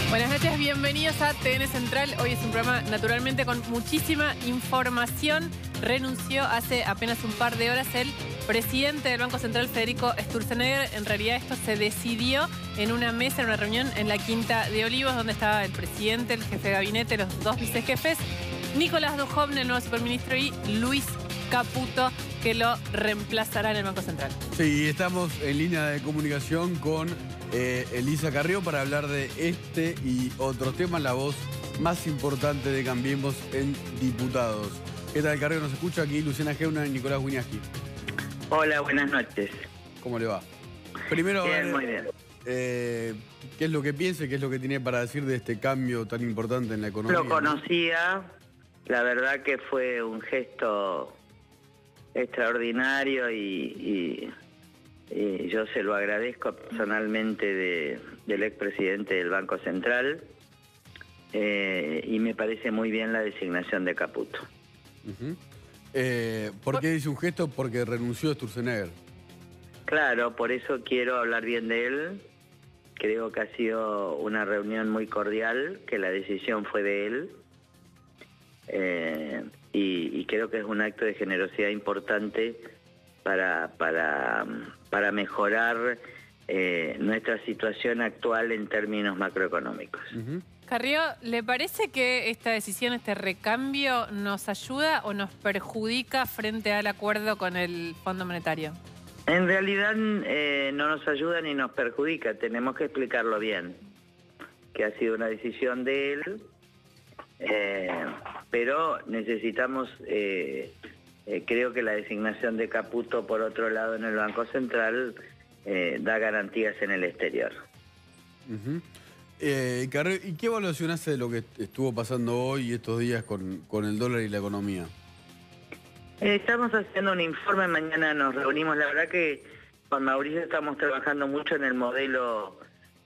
Buenas noches, bienvenidos a TN Central. Hoy es un programa naturalmente con muchísima información. Renunció hace apenas un par de horas el presidente del Banco Central, Federico Sturzenegger. En realidad esto se decidió en una mesa, en una reunión en la Quinta de Olivos, donde estaba el presidente, el jefe de gabinete, los dos vicejefes, Nicolás Duhovne, el nuevo superministro, y Luis Caputo, que lo reemplazará en el Banco Central. Sí, estamos en línea de comunicación con Elisa Carrió para hablar de este y otros temas, la voz más importante de Cambiemos en Diputados. ¿Qué tal, Carrió? ¿Nos escucha aquí Luciana Geuna y Nicolás Wiñaski? Hola, buenas noches. ¿Cómo le va? Primero, Bien, muy bien. ¿qué es lo que piensa y qué es lo que tiene para decir de este cambio tan importante en la economía? Lo conocía, la verdad que fue un gesto extraordinario y yo se lo agradezco personalmente del expresidente del Banco Central, y me parece muy bien la designación de Caputo. ¿Por qué dice un gesto? Porque renunció Sturzenegger. Claro, por eso quiero hablar bien de él. Creo que ha sido una reunión muy cordial, que la decisión fue de él. Y creo que es un acto de generosidad importante para mejorar nuestra situación actual en términos macroeconómicos. Carrió, ¿le parece que esta decisión, este recambio, nos ayuda o nos perjudica frente al acuerdo con el Fondo Monetario? En realidad no nos ayuda ni nos perjudica, tenemos que explicarlo bien, que ha sido una decisión de él, pero necesitamos, creo que la designación de Caputo, por otro lado, en el Banco Central, da garantías en el exterior. Carrió, ¿y qué evaluación hace de lo que estuvo pasando hoy y estos días con el dólar y la economía? Estamos haciendo un informe, mañana nos reunimos. La verdad que con Mauricio estamos trabajando mucho en el modelo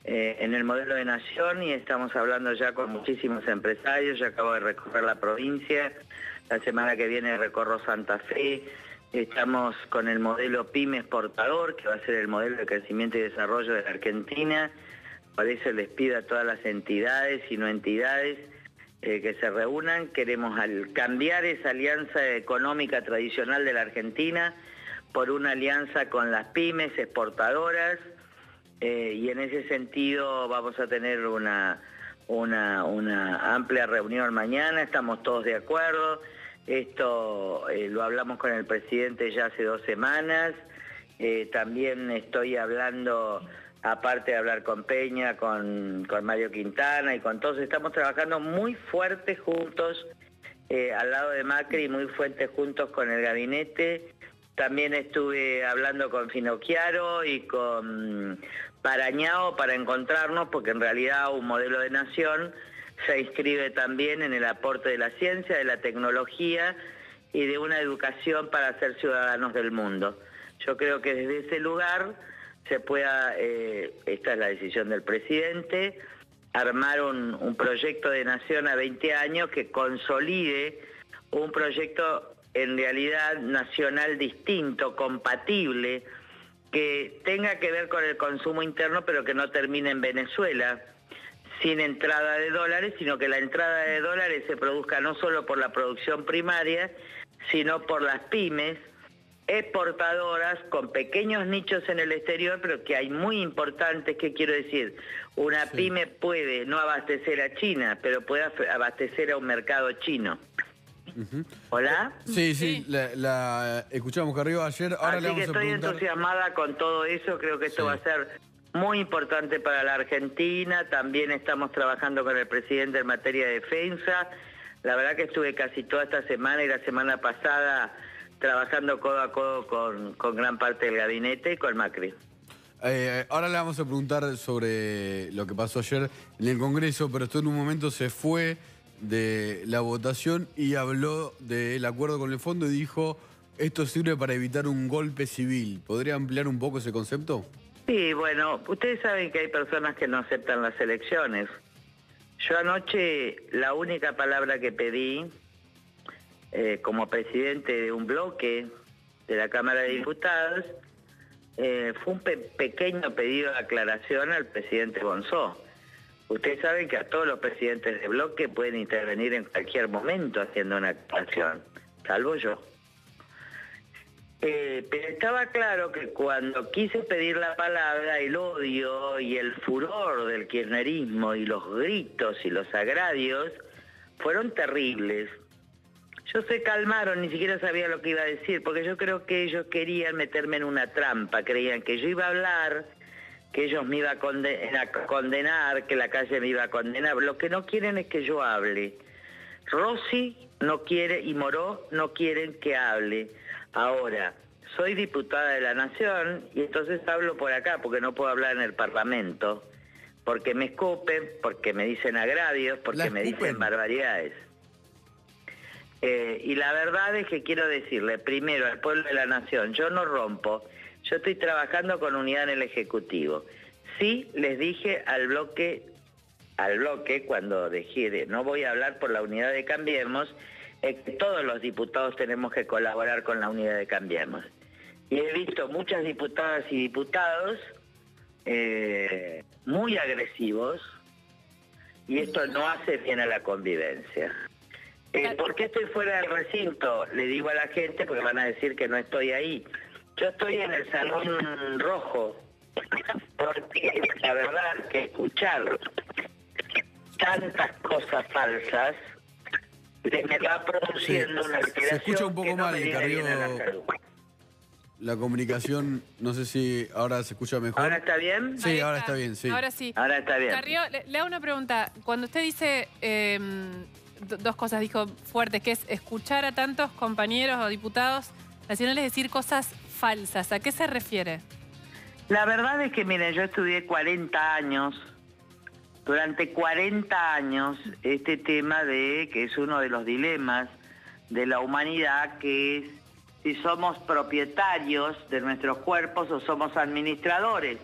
de nación, y estamos hablando ya con muchísimos empresarios. Yo acabo de recorrer la provincia, la semana que viene recorro Santa Fe. Estamos con el modelo PYME exportador, que va a ser el modelo de crecimiento y desarrollo de la Argentina. Por eso les pido a todas las entidades y no entidades que se reúnan. Queremos cambiar esa alianza económica tradicional de la Argentina por una alianza con las pymes exportadoras, y en ese sentido vamos a tener una amplia reunión mañana. Estamos todos de acuerdo. Esto lo hablamos con el presidente ya hace 2 semanas. También estoy hablando, aparte de hablar con Peña, con Mario Quintana y con todos, estamos trabajando muy fuertes juntos al lado de Macri, muy fuertes juntos con el gabinete. También estuve hablando con Finocchiaro y con Parañao para encontrarnos, porque en realidad un modelo de nación se inscribe también en el aporte de la ciencia, de la tecnología y de una educación para ser ciudadanos del mundo. Yo creo que desde ese lugar se pueda, esta es la decisión del presidente, armar un proyecto de nación a 20 años que consolide un proyecto en realidad nacional distinto, compatible, que tenga que ver con el consumo interno, pero que no termine en Venezuela, sin entrada de dólares, sino que la entrada de dólares se produzca no solo por la producción primaria, sino por las pymes exportadoras con pequeños nichos en el exterior, pero que hay muy importantes. ¿Qué quiero decir? Una pyme puede no abastecer a China, pero puede abastecer a un mercado chino. ¿Hola? Sí, la escuchamos, Carrió, ayer. Ahora Así le vamos que a estoy preguntar... entusiasmada con todo eso. Creo que esto va a ser muy importante para la Argentina. También estamos trabajando con el presidente en materia de defensa. La verdad que estuve casi toda esta semana y la semana pasada trabajando codo a codo con gran parte del gabinete y con Macri. Ahora le vamos a preguntar sobre lo que pasó ayer en el Congreso, pero esto en un momento se fue de la votación y habló del acuerdo con el fondo y dijo: esto sirve para evitar un golpe civil. ¿Podría ampliar un poco ese concepto? Sí, bueno, ustedes saben que hay personas que no aceptan las elecciones. Yo anoche la única palabra que pedí como presidente de un bloque de la Cámara de Diputados fue un pequeño pedido de aclaración al presidente Bonzó. Ustedes saben que a todos los presidentes de bloque pueden intervenir en cualquier momento haciendo una acción, salvo yo. Pero estaba claro que cuando quise pedir la palabra, el odio y el furor del kirchnerismo y los gritos y los agravios fueron terribles. Ellos se calmaron, ni siquiera sabía lo que iba a decir, porque yo creo que ellos querían meterme en una trampa, creían que yo iba a hablar, que ellos me iban a condenar, que la calle me iba a condenar. Lo que no quieren es que yo hable. Rossi no quiere y Moró no quieren que hable. Ahora, soy diputada de la Nación y entonces hablo por acá porque no puedo hablar en el Parlamento, porque me escupen, porque me dicen agravios, porque me dicen barbaridades. Y la verdad es que quiero decirle primero al pueblo de la Nación, yo no rompo, yo estoy trabajando con unidad en el Ejecutivo. Sí les dije al bloque cuando dije no voy a hablar por la unidad de Cambiemos, que todos los diputados tenemos que colaborar con la unidad de Cambiemos. Y he visto muchas diputadas y diputados muy agresivos y esto no hace bien a la convivencia. ¿Por qué estoy fuera del recinto? Le digo a la gente porque van a decir que no estoy ahí. Yo estoy en el Salón Rojo porque la verdad que escuchar tantas cosas falsas me va produciendo una alteración. Se escucha un poco mal, Carrió. La comunicación, no sé si ahora se escucha mejor. ¿Ahora está bien? Sí, ahora está bien, sí. Ahora sí. Ahora está bien. Carrió, le hago una pregunta. Cuando usted dice dos cosas, dijo fuertes, que es escuchar a tantos compañeros o diputados nacionales decir cosas falsas, ¿a qué se refiere? La verdad es que, miren, yo estudié 40 años. Durante 40 años, este tema que es uno de los dilemas de la humanidad, que es si somos propietarios de nuestros cuerpos o somos administradores.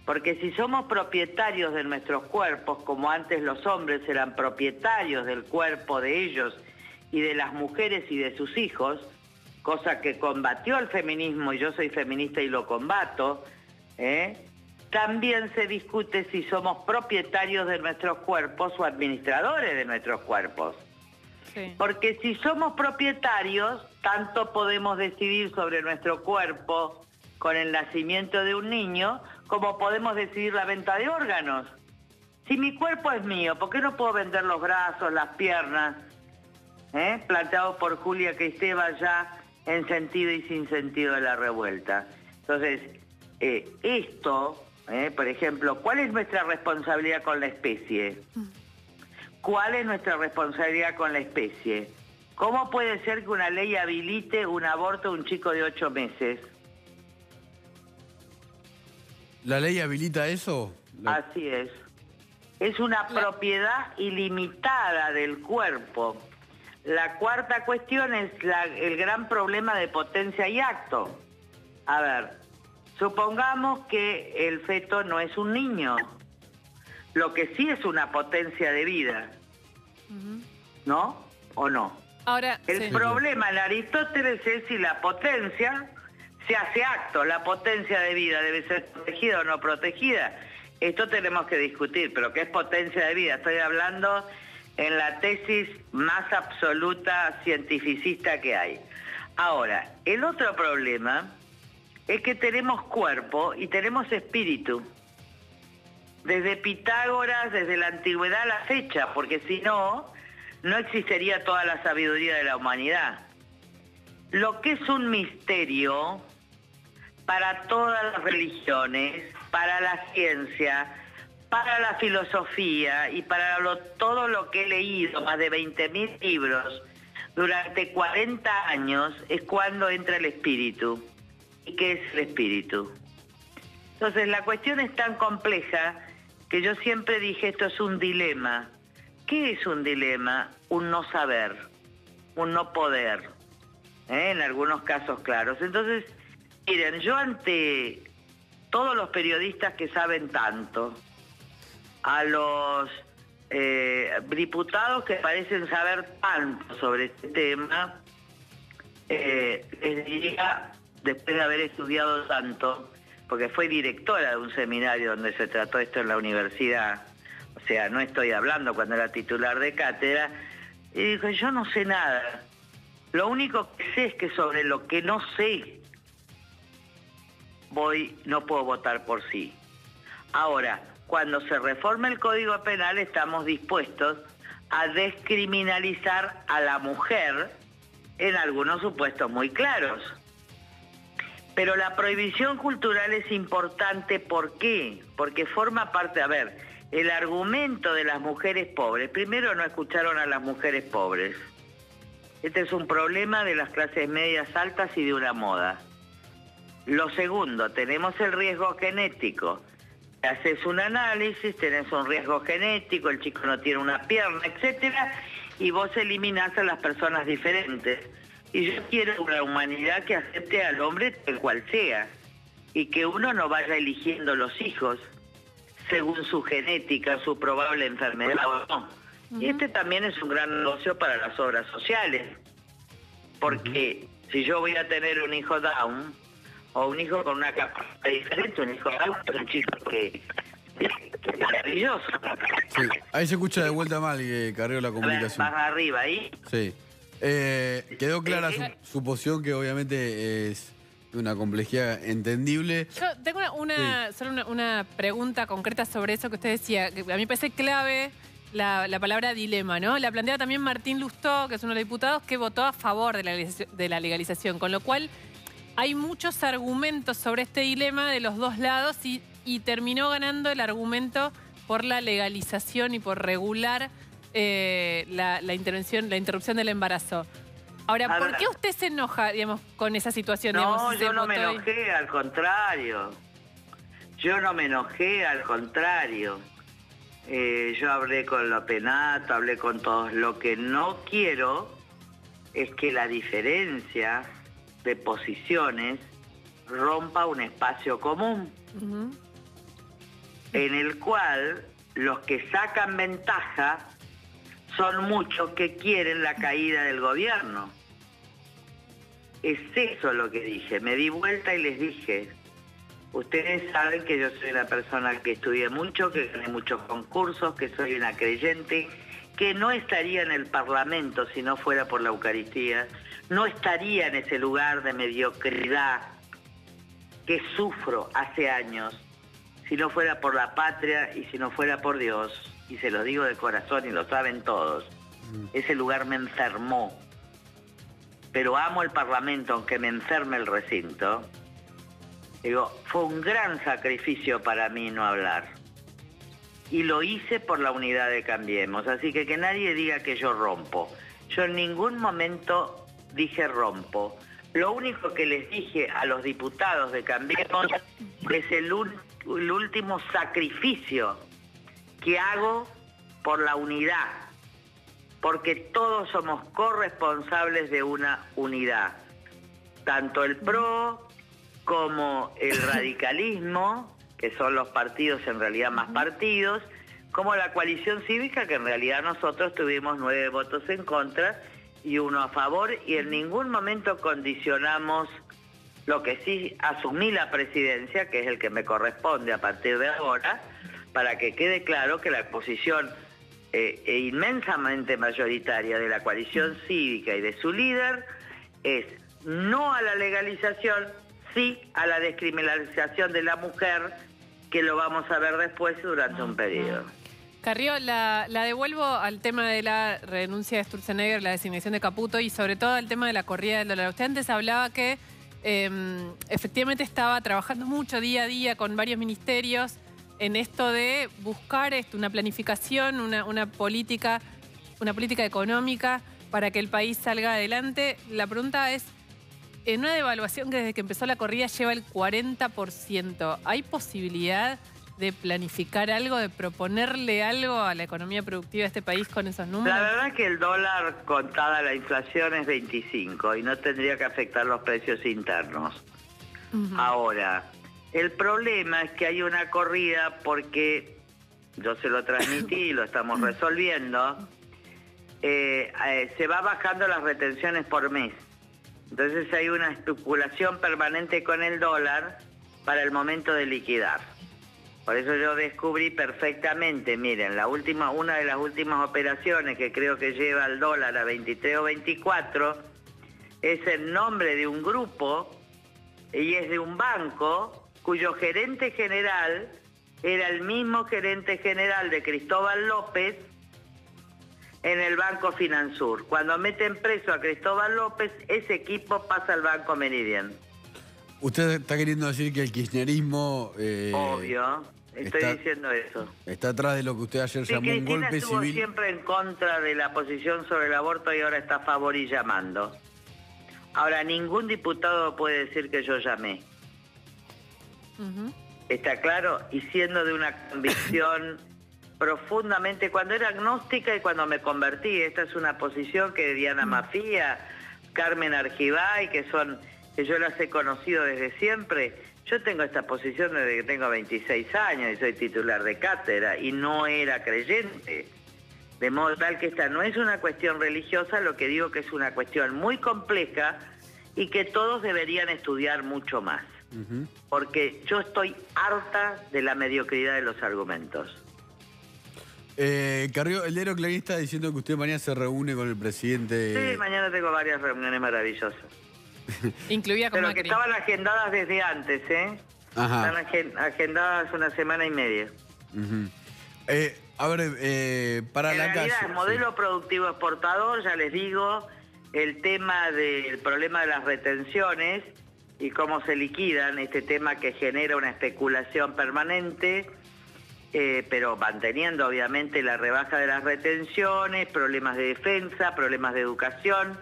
Porque si somos propietarios de nuestros cuerpos, como antes los hombres eran propietarios del cuerpo de ellos y de las mujeres y de sus hijos, cosa que combatió el feminismo, y yo soy feminista y lo combato, también se discute si somos propietarios de nuestros cuerpos o administradores de nuestros cuerpos. Sí. Porque si somos propietarios, tanto podemos decidir sobre nuestro cuerpo con el nacimiento de un niño, como podemos decidir la venta de órganos. Si mi cuerpo es mío, ¿por qué no puedo vender los brazos, las piernas? Planteado por Julia Kristeva ya en sentido y sin sentido de la revuelta. Entonces, por ejemplo, ¿cuál es nuestra responsabilidad con la especie? ¿Cuál es nuestra responsabilidad con la especie? ¿Cómo puede ser que una ley habilite un aborto a un chico de 8 meses? ¿La ley habilita eso? Así es. Es una propiedad ilimitada del cuerpo. La cuarta cuestión es el gran problema de potencia y acto. A ver, supongamos que el feto no es un niño. Lo que sí es una potencia de vida. ¿No? ¿O no? Ahora, el problema en Aristóteles es si la potencia se hace acto. La potencia de vida debe ser protegida o no protegida. Esto tenemos que discutir, pero ¿qué es potencia de vida? Estoy hablando en la tesis más absoluta cientificista que hay. Ahora, el otro problema es que tenemos cuerpo y tenemos espíritu. Desde Pitágoras, desde la antigüedad a la fecha, porque si no, no existiría toda la sabiduría de la humanidad. Lo que es un misterio para todas las religiones, para la ciencia, para la filosofía y para todo lo que he leído, más de 20.000 libros, durante 40 años, es cuando entra el espíritu. ¿Y qué es el espíritu? Entonces, la cuestión es tan compleja que yo siempre dije, esto es un dilema. ¿Qué es un dilema? Un no saber, un no poder, en algunos casos claros. Entonces, miren, yo ante todos los periodistas que saben tanto, a los diputados que parecen saber tanto sobre este tema, les diría, después de haber estudiado tanto, porque fue directora de un seminario donde se trató esto en la universidad, o sea, no estoy hablando cuando era titular de cátedra, y dijo, yo no sé nada. Lo único que sé es que sobre lo que no sé, no puedo votar por sí. Ahora, cuando se reforme el Código Penal, estamos dispuestos a descriminalizar a la mujer en algunos supuestos muy claros. Pero la prohibición cultural es importante, ¿por qué? Porque forma parte, a ver, el argumento de las mujeres pobres. Primero, no escucharon a las mujeres pobres. Este es un problema de las clases medias altas y de una moda. Lo segundo, tenemos el riesgo genético. Haces un análisis, tenés un riesgo genético, el chico no tiene una pierna, etcétera, y vos eliminás a las personas diferentes. Y yo quiero una humanidad que acepte al hombre tal cual sea, y que uno no vaya eligiendo los hijos según su genética, su probable enfermedad o no. Y este también es un gran negocio para las obras sociales, porque si yo voy a tener un hijo Down, o un hijo con una capacidad diferente, un hijo Down es un chico que es maravilloso. Sí, ahí se escucha de vuelta mal, Carrió, la comunicación. Más arriba, ahí. Sí. Quedó clara su posición, que obviamente es una complejidad entendible. Yo tengo solo una pregunta concreta sobre eso que usted decía, que a mí me parece clave la palabra dilema, ¿no? La planteaba también Martín Lustó, que es uno de los diputados, que votó a favor de la legalización, con lo cual hay muchos argumentos sobre este dilema de los dos lados y terminó ganando el argumento por la legalización y por regular la interrupción del embarazo. Ahora, ¿por qué usted se enoja, digamos, con esa situación? No, digamos, yo no me enojé, al contrario. Yo no me enojé, al contrario. Yo hablé con la Penato, hablé con todos. Lo que no quiero es que la diferencia de posiciones rompa un espacio común, en el cual los que sacan ventaja son muchos que quieren la caída del gobierno. Es eso lo que dije. Me di vuelta y les dije, ustedes saben que yo soy una persona que estudié mucho, que gané muchos concursos, que soy una creyente, que no estaría en el Parlamento si no fuera por la Eucaristía, no estaría en ese lugar de mediocridad que sufro hace años, si no fuera por la patria y si no fuera por Dios, y se lo digo de corazón y lo saben todos, ese lugar me enfermó. Pero amo el Parlamento, aunque me enferme el recinto. Digo, fue un gran sacrificio para mí no hablar. Y lo hice por la unidad de Cambiemos. Así que nadie diga que yo rompo. Yo en ningún momento dije rompo. Lo único que les dije a los diputados de Cambiemos es el último sacrificio que hago por la unidad. Porque todos somos corresponsables de una unidad. Tanto el PRO como el radicalismo, que son los partidos en realidad más partidos, como la coalición cívica, que en realidad nosotros tuvimos 9 votos en contra y 1 a favor, y en ningún momento condicionamos lo que sí asumí la presidencia, que es el que me corresponde a partir de ahora, para que quede claro que la posición inmensamente mayoritaria de la coalición cívica y de su líder es no a la legalización, sí a la descriminalización de la mujer, que lo vamos a ver después durante un periodo. Carrió, la devuelvo al tema de la renuncia de Sturzenegger, la designación de Caputo y sobre todo al tema de la corrida del dólar. Usted antes hablaba que efectivamente estaba trabajando mucho día a día con varios ministerios en esto de buscar una planificación, una política económica para que el país salga adelante. La pregunta es, en una devaluación que desde que empezó la corrida lleva el 40%, ¿hay posibilidad de planificar algo, de proponerle algo a la economía productiva de este país con esos números? La verdad es que el dólar, contada la inflación, es 25 y no tendría que afectar los precios internos. Ahora, el problema es que hay una corrida porque, yo se lo transmití y lo estamos resolviendo, se va bajando las retenciones por mes. Entonces hay una especulación permanente con el dólar para el momento de liquidar. Por eso yo descubrí perfectamente, miren, una de las últimas operaciones que creo que lleva al dólar a 23 o 24, es el nombre de un grupo y es de un banco cuyo gerente general era el mismo gerente general de Cristóbal López en el Banco Finansur. Cuando meten preso a Cristóbal López, ese equipo pasa al Banco Meridian. Usted está queriendo decir que el kirchnerismo... Obvio, estoy diciendo eso. Está atrás de lo que usted ayer llamó un Cristina golpe estuvo civil. siempre en contra de la posición sobre el aborto y ahora está a favor y llamando. Ahora, ningún diputado puede decir que yo llamé. ¿Está claro? Y siendo de una convicción profundamente, cuando era agnóstica y cuando me convertí, esta es una posición que Diana Mafía, Carmen Argibay, que yo las he conocido desde siempre. Yo tengo esta posición desde que tengo 26 años y soy titular de cátedra y no era creyente. De modo tal que esta no es una cuestión religiosa, lo que digo que es una cuestión muy compleja y que todos deberían estudiar mucho más. Porque yo estoy harta de la mediocridad de los argumentos. Carrió, el diario Clarín está diciendo que usted mañana se reúne con el presidente... Sí, mañana tengo varias reuniones maravillosas. Incluida con Pero Macri. que estaban agendadas desde antes, ¿eh? Ajá. Están agendadas una semana y media. A ver, para en la realidad, calle... el modelo productivo exportador, ya les digo, el tema del problema de las retenciones y cómo se liquidan, este tema que genera una especulación permanente, pero manteniendo obviamente la rebaja de las retenciones, problemas de defensa, problemas de educación,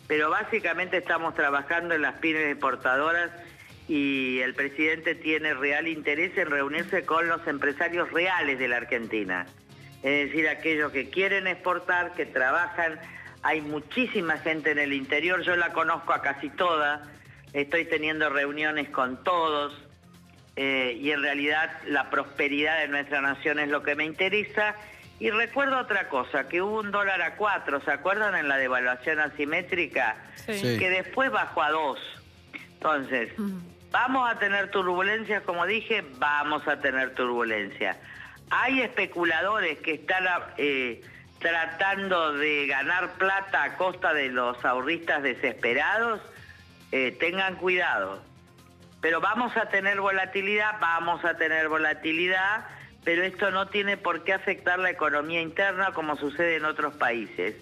pero básicamente estamos trabajando en las pymes exportadoras y el presidente tiene real interés en reunirse con los empresarios reales de la Argentina, es decir, aquellos que quieren exportar, que trabajan. Hay muchísima gente en el interior, yo la conozco a casi toda, estoy teniendo reuniones con todos y en realidad la prosperidad de nuestra nación es lo que me interesa. Y recuerdo otra cosa, que hubo un dólar a 4, ¿se acuerdan en la devaluación asimétrica? Sí. Que después bajó a 2. Entonces, ¿vamos a tener turbulencias? Como dije, vamos a tener turbulencias. Hay especuladores que están tratando de ganar plata a costa de los ahorristas desesperados. Tengan cuidado. Pero vamos a tener volatilidad, pero esto no tiene por qué afectar la economía interna como sucede en otros países.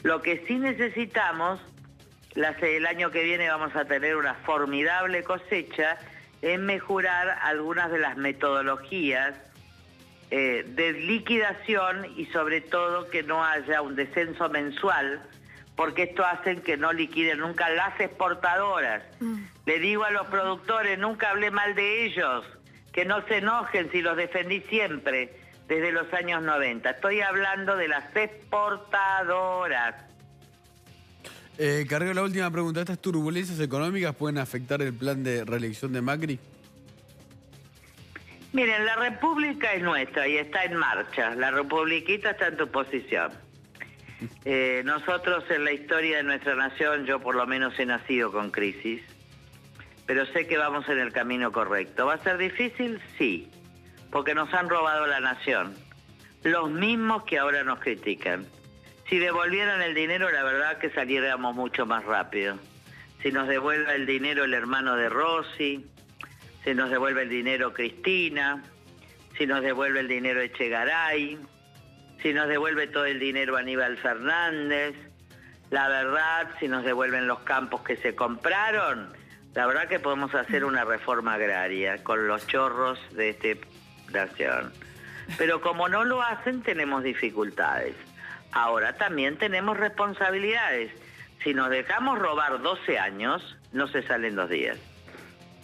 Lo que sí necesitamos, el año que viene vamos a tener una formidable cosecha, es mejorar algunas de las metodologías de liquidación y sobre todo que no haya un descenso mensual, porque esto hace que no liquiden nunca las exportadoras. Le digo a los productores, nunca hablé mal de ellos, que no se enojen si los defendí siempre, desde los años 90. Estoy hablando de las exportadoras. Carrió, la última pregunta. ¿Estas turbulencias económicas pueden afectar el plan de reelección de Macri? Miren, la República es nuestra y está en marcha. La Republiquita está en tu posición. Nosotros en la historia de nuestra nación, yo por lo menos he nacido con crisis, pero sé que vamos en el camino correcto. ¿Va a ser difícil? Sí, porque nos han robado la nación, los mismos que ahora nos critican. Si devolvieran el dinero, la verdad que saliéramos mucho más rápido. Si nos devuelve el dinero el hermano de Rossi, si nos devuelve el dinero Cristina, si nos devuelve el dinero Echegaray, si nos devuelve todo el dinero Aníbal Fernández, la verdad, si nos devuelven los campos que se compraron, la verdad que podemos hacer una reforma agraria con los chorros de esta nación. Pero como no lo hacen, tenemos dificultades. Ahora también tenemos responsabilidades. Si nos dejamos robar 12 años, no se salen 2 días.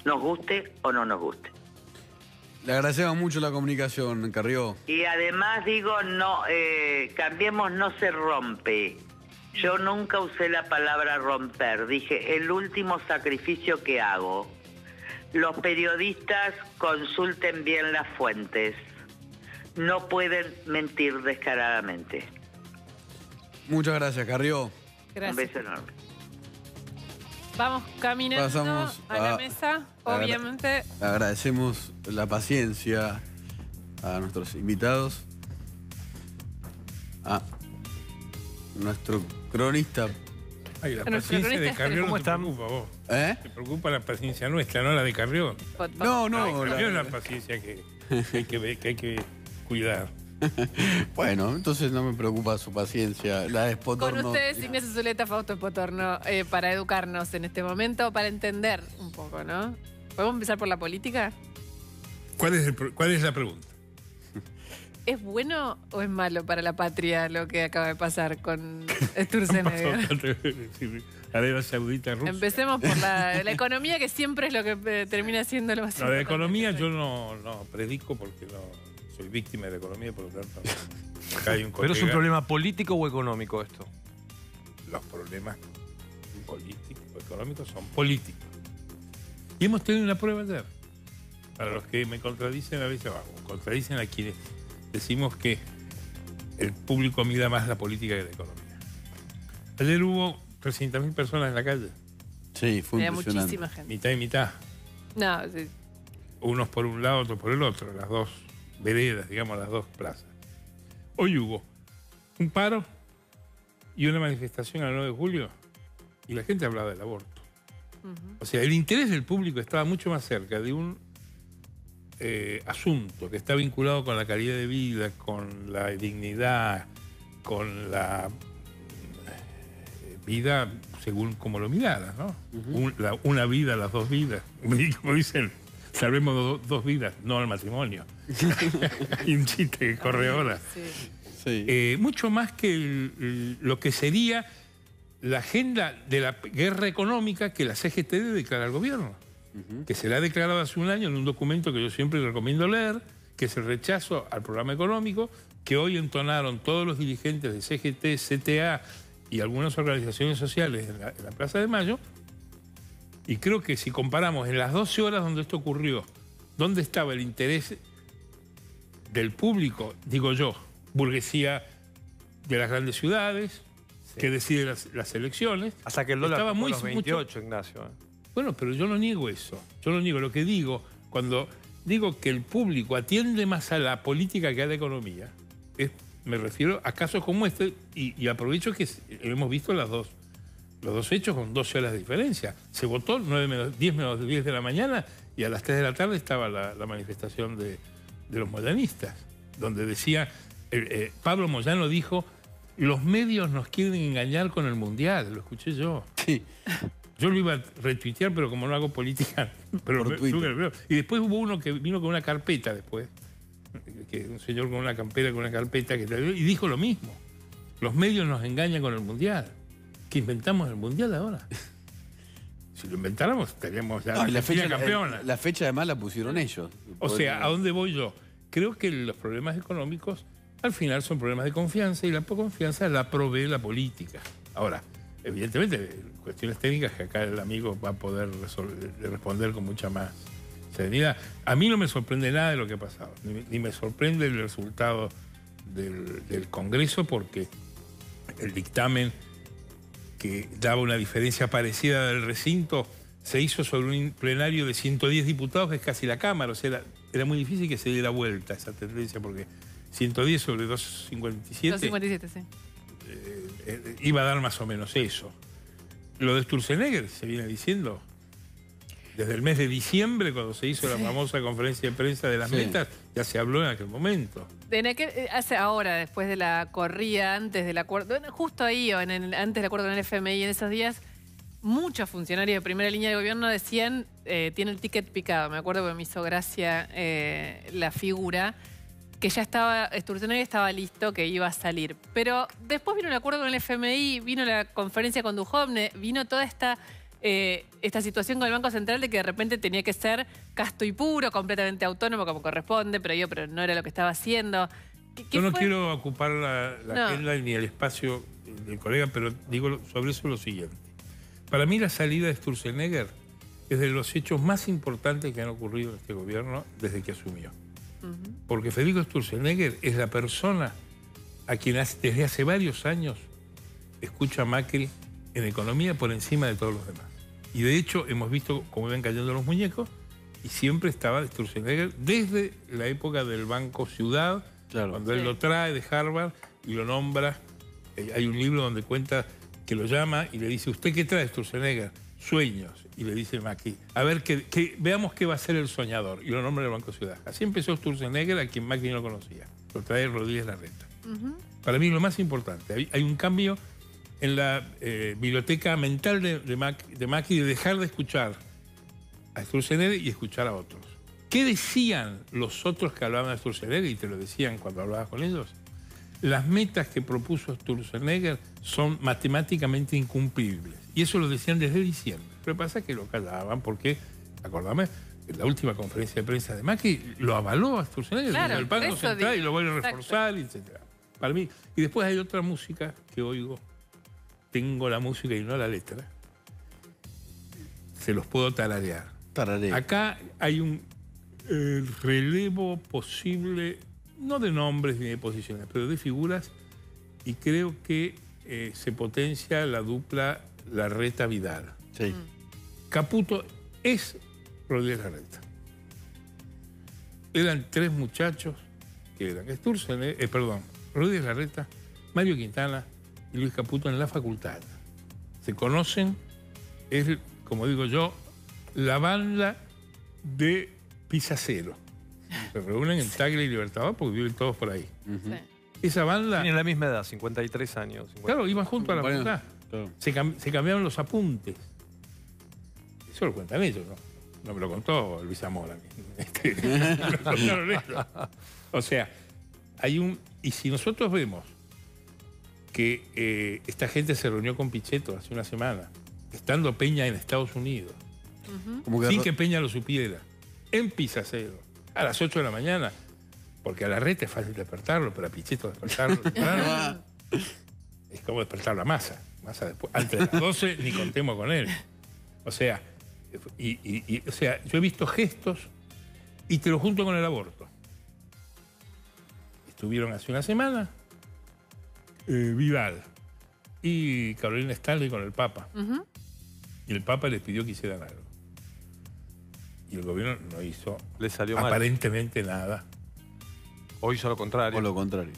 Nos guste o no nos guste. Le agradecemos mucho la comunicación, Carrió. Y además digo, no, Cambiemos no se rompe. Yo nunca usé la palabra romper, dije el último sacrificio que hago. Los periodistas consulten bien las fuentes. No pueden mentir descaradamente. Muchas gracias, Carrió. Gracias. Un beso enorme. Vamos caminando Pasamos a la mesa, obviamente. Agradecemos la paciencia a nuestros invitados. A nuestro cronista. Ay, la Nuestro paciencia de cronista, Carrión ¿cómo no te preocupa vos. ¿Eh? Te preocupa la paciencia nuestra, no la de Carrión. No, La de no. Carrión es la paciencia que hay que cuidar. Bueno, entonces no me preocupa su paciencia. La de Con Potorno. ustedes, Ignacio Zuleta, Fausto Potorno, para educarnos en este momento, para entender un poco, ¿no? ¿Podemos empezar por la política? ¿Cuál es la pregunta? ¿Es bueno o es malo para la patria lo que acaba de pasar con Sturzenegger? Arabia Saudita, Rusia. Empecemos por la economía, que siempre es lo que termina siendo lo más No, de importante. economía yo no predico porque no soy víctima de la economía, por lo tanto, acá hay un ¿Pero es un colega. problema político o económico esto? Los problemas políticos o económicos son políticos. Y hemos tenido una prueba ayer. Para los que me contradicen a veces, contradicen a quienes decimos que el público mira más la política que la economía. Ayer hubo 300.000 personas en la calle, Sí, fue Había impresionante. muchísima gente. mitad y mitad. No, sí. Unos por un lado, otros por el otro, las dos veredas, digamos, las dos plazas. Hoy hubo un paro y una manifestación al 9 de julio y la gente hablaba del aborto. O sea, el interés del público estaba mucho más cerca de un asunto que está vinculado con la calidad de vida, con la dignidad, con la vida según como lo miraras, ¿no? Una vida, las dos vidas. Como dicen, salvemos dos vidas, no al matrimonio. Hay un chiste que corre ahora. Sí. Sí. Mucho más que lo que sería la agenda de la guerra económica que la CGT debe declarar al gobierno, que se la ha declarado hace un año en un documento que yo siempre recomiendo leer, que es el rechazo al programa económico, que hoy entonaron todos los dirigentes de CGT, CTA y algunas organizaciones sociales en la Plaza de Mayo. Y creo que si comparamos en las 12 horas donde esto ocurrió, dónde estaba el interés del público, digo yo, burguesía de las grandes ciudades, que decide las elecciones. Hasta que el dólar Estaba tocó muy- los 28, Ignacio. Bueno, pero yo no niego eso. Yo no niego. Lo que digo, cuando digo que el público atiende más a la política que a la economía, me refiero a casos como este, y aprovecho que hemos visto los dos hechos con 12 horas de diferencia. Se votó 10 menos 10 de la mañana y a las 3 de la tarde estaba la manifestación de los moyanistas, donde decía, Pablo Moyano dijo, los medios nos quieren engañar con el Mundial, lo escuché yo. Sí. Yo lo iba a retuitear, pero como no hago política, pero Por Twitter. veo. Y después hubo uno que vino con una carpeta después, que un señor con una campera, con una carpeta, y dijo lo mismo. Los medios nos engañan con el Mundial. ¿Que inventamos el Mundial ahora? Si lo inventáramos, estaríamos ya No, y la fecha, campeona. la fecha además la pusieron ellos. O sea, ¿a dónde voy yo? Creo que los problemas económicos al final son problemas de confianza y la confianza la provee la política. Ahora, evidentemente, cuestiones técnicas que acá el amigo va a poder responder con mucha más serenidad. A mí no me sorprende nada de lo que ha pasado, ni me sorprende el resultado del Congreso, porque el dictamen que daba una diferencia parecida del recinto se hizo sobre un plenario de 110 diputados, que es casi la Cámara. O sea, era muy difícil que se diera vuelta esa tendencia, porque 110 sobre 257 257, sí. iba a dar más o menos eso. Lo de Sturzenegger se viene diciendo desde el mes de diciembre, cuando se hizo la famosa conferencia de prensa de las Sí. metas, ya se habló en aquel momento. Hace ahora, después de la corrida, antes del acuerdo, justo ahí, o antes del acuerdo con el FMI, en esos días, muchos funcionarios de primera línea de gobierno decían, tiene el ticket picado. Me acuerdo que me hizo gracia la figura, que ya estaba, Sturzenegger estaba listo, que iba a salir. Pero después vino el acuerdo con el FMI, vino la conferencia con Duhovne, vino toda esta situación con el Banco Central de que de repente tenía que ser casto y puro, completamente autónomo como corresponde, pero no era lo que estaba haciendo. ¿Qué Yo no fue? quiero ocupar la No. agenda ni el espacio del colega, pero digo sobre eso lo siguiente. Para mí la salida de Sturzenegger es de los hechos más importantes que han ocurrido en este gobierno desde que asumió. Porque Federico Sturzenegger es la persona a quien desde hace varios años escucha a Macri en economía por encima de todos los demás. Y de hecho hemos visto cómo iban cayendo los muñecos Y siempre estaba Sturzenegger desde la época del Banco Ciudad, Claro. cuando él lo trae de Harvard y lo nombra. Hay un libro donde cuenta que lo llama y le dice, ¿usted qué trae, Sturzenegger? Sueños. Y le dice Macri, a ver, veamos qué va a ser el soñador. Y lo nombra el Banco Ciudad. Así empezó Sturzenegger, a quien Macri no conocía. Lo trae Rodríguez Larreta. Para mí lo más importante, hay un cambio en la biblioteca mental de Macri de dejar de escuchar a Sturzenegger y escuchar a otros. ¿Qué decían los otros que hablaban de Sturzenegger? Y te lo decían cuando hablabas con ellos. Las metas que propuso Sturzenegger son matemáticamente incumplibles. Y eso lo decían desde diciembre. Lo que pasa es que lo callaban porque, acordame, en la última conferencia de prensa de Macri lo avaló a Sturzenegger, Claro, el Banco eso Central, y lo vuelve a exacto. reforzar, etc. Para mí. Y después hay otra música que oigo. Tengo la música y no la letra. Se los puedo tararear. Tararé. Acá hay un relevo posible, no de nombres ni de posiciones, pero de figuras, y creo que se potencia la dupla Larreta-Vidal. Sí. Caputo es Rodríguez Larreta. Eran tres muchachos que eran Rodríguez Larreta, Mario Quintana y Luis Caputo en la facultad. Se conocen, es, como digo yo, la banda de Pisacero. Se reúnen en Tagle y Libertador porque viven todos por ahí. Sí. Esa banda, Tienen la misma edad, 53 años. 50. claro, iban juntos a la facultad. Claro. Se cambiaron los apuntes. Eso lo cuentan ellos, ¿no? No me lo contó Luis Zamora. Me lo contaron ellos. O sea, hay un... Y si nosotros vemos que esta gente se reunió con Pichetto hace una semana, estando Peña en Estados Unidos, Como que sin que Peña lo supiera, en Pisacero, a las 8 de la mañana, porque a Larreta es fácil despertarlo, pero a Pichetto despertarlo temprano es como despertarlo a Massa. Massa después, antes de las 12 ni contemos con él. O sea, o sea, yo he visto gestos y te lo junto con el aborto. Estuvieron hace una semana Vidal y Carolina Stanley con el Papa. Y el Papa les pidió que hicieran algo. Y el gobierno no hizo Le salió mal. aparentemente nada. O hizo lo contrario. o lo contrario.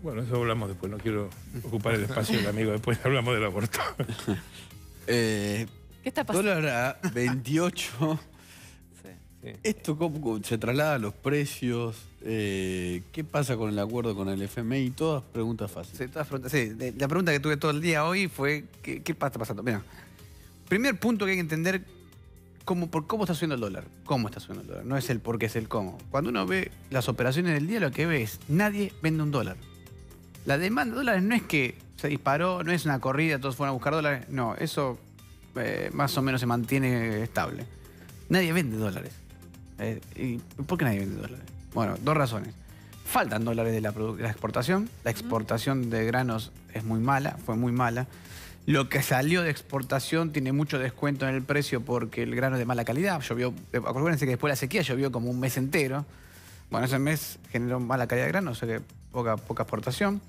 Bueno, eso hablamos después. No quiero ocupar el espacio del amigo. Después hablamos del aborto. Eh, ¿Qué está pasando? dólar a 28. Sí. Sí. ¿Esto cómo se traslada a los precios? ¿Qué pasa con el acuerdo con el FMI? Todas preguntas fáciles. Sí, todas preguntas. Sí, la pregunta que tuve todo el día hoy fue: ¿qué está pasando? Mira, primer punto que hay que entender: cómo está subiendo el dólar. ¿Cómo está subiendo el dólar? No es el por qué, es el cómo. Cuando uno ve las operaciones del día, lo que ve es: nadie vende un dólar. La demanda de dólares no es que se disparó, no es una corrida, todos fueron a buscar dólares. No, eso más o menos se mantiene estable. Nadie vende dólares. ¿Y por qué nadie vende dólares? Bueno, dos razones. Faltan dólares de la exportación. La exportación de granos es muy mala, fue muy mala. Lo que salió de exportación tiene mucho descuento en el precio porque el grano es de mala calidad. Llovió, acuérdense que después de la sequía llovió como un mes entero. Bueno, ese mes generó mala calidad de grano, o sea que poca exportación.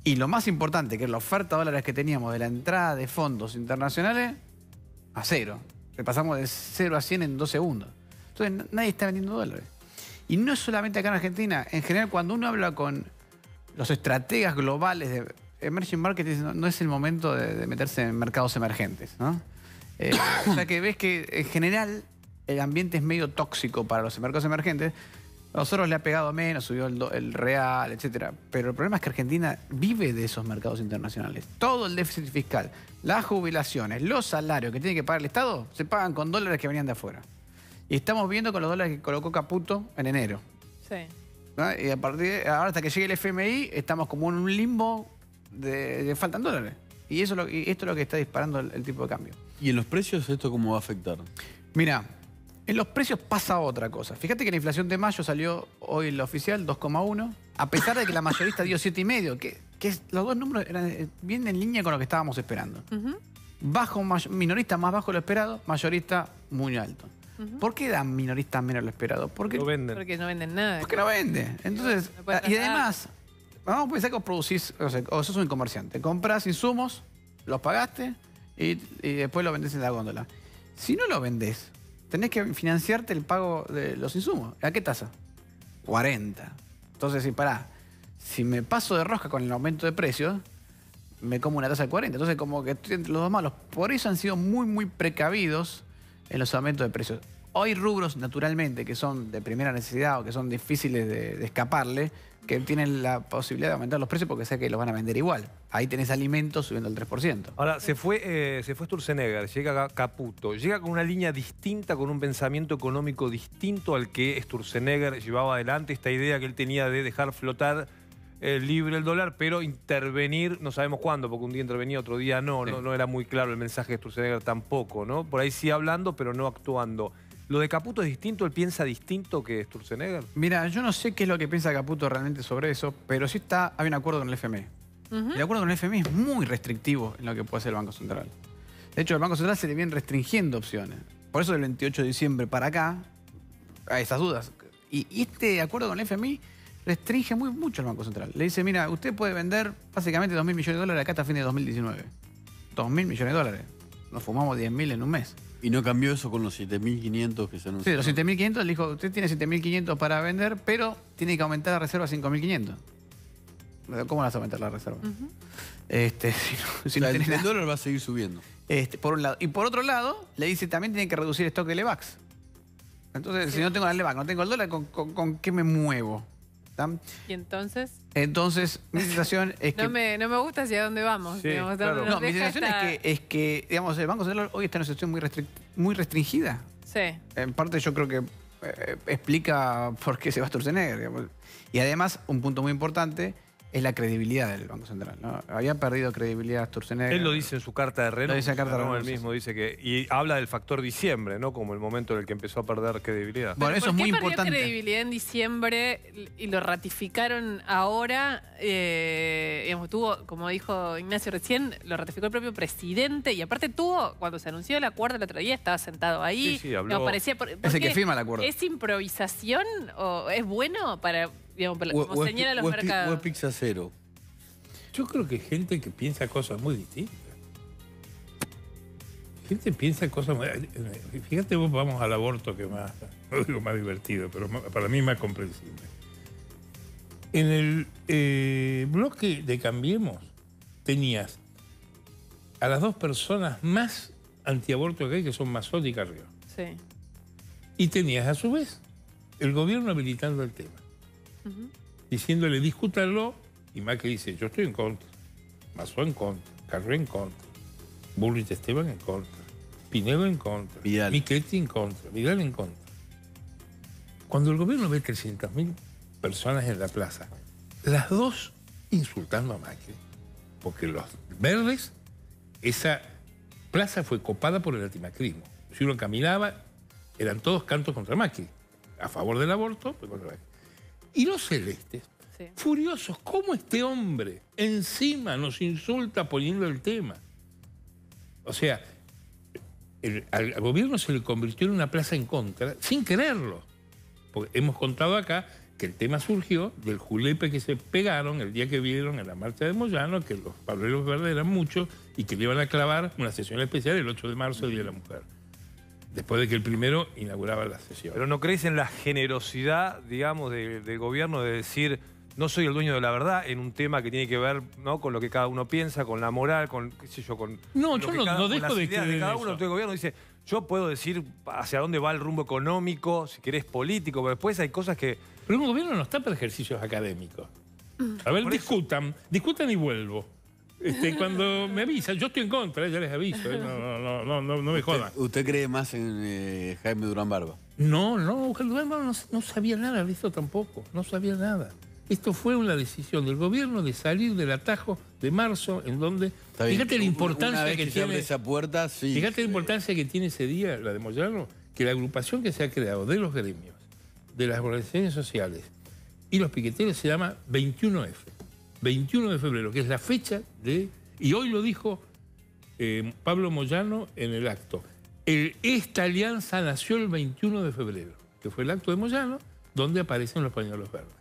Y lo más importante, que es la oferta de dólares que teníamos de la entrada de fondos internacionales, a cero. Le pasamos de 0 a 100 en 2 segundos. Entonces nadie está vendiendo dólares. Y no es solamente acá en Argentina. En general, cuando uno habla con los estrategas globales de emerging markets, dicen, no es el momento de meterse en mercados emergentes, ¿no? O sea que ves que en general el ambiente es medio tóxico para los mercados emergentes. A nosotros le ha pegado menos, subió el real, etcétera. Pero el problema es que Argentina vive de esos mercados internacionales. Todo el déficit fiscal, las jubilaciones, los salarios que tiene que pagar el Estado, se pagan con dólares que venían de afuera. Y estamos viendo con los dólares que colocó Caputo en enero. Sí. ¿No? Y a partir de ahora, hasta que llegue el FMI, estamos como en un limbo de faltan dólares. Y esto es lo que está disparando el tipo de cambio. ¿Y en los precios esto cómo va a afectar? Mira, en los precios pasa otra cosa. Fíjate que la inflación de mayo salió hoy la oficial, 2,1, a pesar de que la mayorista dio 7,5, que los dos números eran bien en línea con lo que estábamos esperando. Minorista más bajo de lo esperado, mayorista muy alto. ¿Por qué dan minoristas menos de lo esperado? Porque Lo venden. Porque no venden nada. no vende. Entonces, No puede y trasladar. además, vamos a pensar que vos producís, o sos un comerciante, compras insumos, los pagaste y después lo vendés en la góndola. Si no lo vendés, tenés que financiarte el pago de los insumos. ¿A qué tasa? 40. Entonces, si me paso de rosca con el aumento de precios, me como una tasa de 40. Entonces, como que estoy entre los dos malos. Por eso han sido muy, muy precavidos en los aumentos de precios. Hay rubros, naturalmente, que son de primera necesidad o que son difíciles de escaparle, que tienen la posibilidad de aumentar los precios porque sé que los van a vender igual. Ahí tenés alimentos subiendo el 3%. Ahora, se fue Sturzenegger, llega Caputo, llega con una línea distinta, con un pensamiento económico distinto al que Sturzenegger llevaba adelante, esta idea que él tenía de dejar flotar libre el dólar, pero intervenir, no sabemos cuándo, porque un día intervenía, otro día no, Sí. no era muy claro el mensaje de Sturzenegger tampoco, ¿no? Por ahí sí hablando, pero no actuando. ¿Lo de Caputo es distinto? ¿Él piensa distinto que Sturzenegger? Mira, yo no sé qué es lo que piensa Caputo realmente sobre eso, pero sí hay un acuerdo con el FMI. Ujú. El acuerdo con el FMI es muy restrictivo en lo que puede hacer el Banco Central. De hecho, el Banco Central se le viene restringiendo opciones. Por eso del 28 de diciembre para acá hay esas dudas. Y este acuerdo con el FMI restringe mucho al Banco Central. Le dice, mira, usted puede vender básicamente 2.000 millones de dólares acá hasta fin de 2019. 2.000 millones de dólares. Nos fumamos 10.000 en un mes. Y no cambió eso con los 7.500 que se Sí, anunciaron. los 7.500 le dijo, usted tiene 7.500 para vender, pero tiene que aumentar la reserva a 5.500. ¿Cómo vas a aumentar la reserva? Ujú. Si no O sea, tenés el nada. dólar va a seguir subiendo. Por un lado. Y por otro lado, le dice también tiene que reducir el stock de Levax. Entonces, si no tengo la Levax, no tengo el dólar, ¿con qué me muevo? ¿Tá? Y entonces, Entonces, mi sensación es que... no me gusta hacia dónde vamos. Sí, digamos, claro. nos No, mi deja sensación esta- es que, digamos, el Banco Central hoy está en una situación muy restringida. Sí. En parte yo creo que explica por qué se va Sturzenegger, digamos. Y además, un punto muy importante es la credibilidad del Banco Central, ¿no? Había perdido credibilidad Sturzenegger. Él lo dice en su carta de renuncia. Lo dice en carta de ¿no? Él renuncia. mismo dice que... Y habla del factor diciembre, ¿no? Como el momento en el que empezó a perder credibilidad. Bueno, eso ¿Por es qué muy perdió importante. credibilidad en diciembre y lo ratificaron ahora? Digamos, tuvo, como dijo Ignacio recién, lo ratificó el propio presidente y aparte tuvo, cuando se anunció el acuerdo el otro día, estaba sentado ahí. Sí, habló. Digamos, parecía, Es el que qué? firma el acuerdo. ¿Es improvisación o es bueno para, digamos, como señalan los o es pi- mercados? o es pizza cero. Yo creo que hay gente que piensa cosas muy distintas. Gente piensa cosas muy... Fíjate vos, vamos al aborto, que más, no digo más divertido, pero para mí más comprensible. En el bloque de Cambiemos tenías a las dos personas más antiaborto que hay, que son Mazzotti y Carrió. Sí. Y tenías a su vez el gobierno habilitando el tema, Ujú. diciéndole discútanlo, y Macri dice, yo estoy en contra, Mazzotti en contra, Carrió en contra, Bullrich Esteban en contra, Pinedo en contra, Vidal. Michetti en contra, Vidal en contra. Cuando el gobierno ve 300.000 personas en la plaza, las dos insultando a Macri, porque los verdes, esa plaza fue copada por el antimacrismo. Si uno caminaba, eran todos cantos contra Macri, a favor del aborto, pero contra Macri. Y los celestes, Sí. furiosos, ¿cómo este hombre encima nos insulta poniendo el tema? O sea, al gobierno se le convirtió en una plaza en contra, sin quererlo. Porque hemos contado acá que el tema surgió del julepe que se pegaron el día que vieron en la marcha de Moyano, que los pableros verdes eran muchos y que le iban a clavar una sesión especial el 8 de marzo, el Día de la Mujer. Después de que el primero inauguraba la sesión. Pero ¿no crees en la generosidad, digamos, del gobierno de decir no soy el dueño de la verdad en un tema que tiene que ver, ¿no?, con lo que cada uno piensa, con la moral, con, qué sé yo, con... No, lo yo que no cada- con dejo las de ideas creer en cada eso. uno. Entonces el gobierno dice, yo puedo decir hacia dónde va el rumbo económico, si querés político, pero después hay cosas que... Pero un gobierno no está para ejercicios académicos. A ver, Por eso- discutan y vuelvo. Cuando me avisan, yo estoy en contra, ya les aviso, no me jodan. ¿Usted cree más en Jaime Durán Barba? No, no sabía nada de esto tampoco, no sabía nada. Esto fue una decisión del gobierno de salir del atajo de marzo, en donde... Está bien. Fíjate la Una importancia vez que se abre tiene... esa puerta, sí. Fíjate la importancia que tiene ese día, la de Moyano, que la agrupación que se ha creado de los gremios, de las organizaciones sociales y los piqueteros se llama 21F. 21 de febrero, que es la fecha de... Y hoy lo dijo Pablo Moyano en el acto. Esta alianza nació el 21 de febrero, que fue el acto de Moyano, donde aparecen los pañuelos verdes.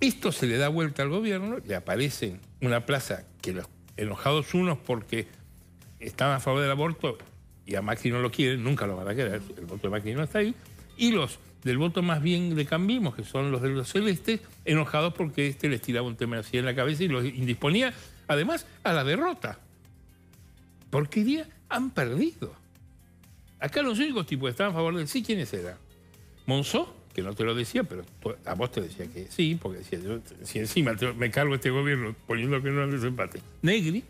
Esto se le da vuelta al gobierno, le aparece en una plaza que los enojados unos porque estaban a favor del aborto y a Macri no lo quieren, nunca lo van a querer, el voto de Macri no está ahí, y los del voto más bien de Cambiemos, que son los de los celestes, enojados porque les tiraba un tema así en la cabeza y los indisponía, además, a la derrota. Porque día han perdido. Acá los únicos tipos que estaban a favor del sí, ¿quiénes eran? Monzó, que no te lo decía, pero a vos te decía que sí, porque decía, yo, si encima me cargo este gobierno poniendo que no les empate. Negri,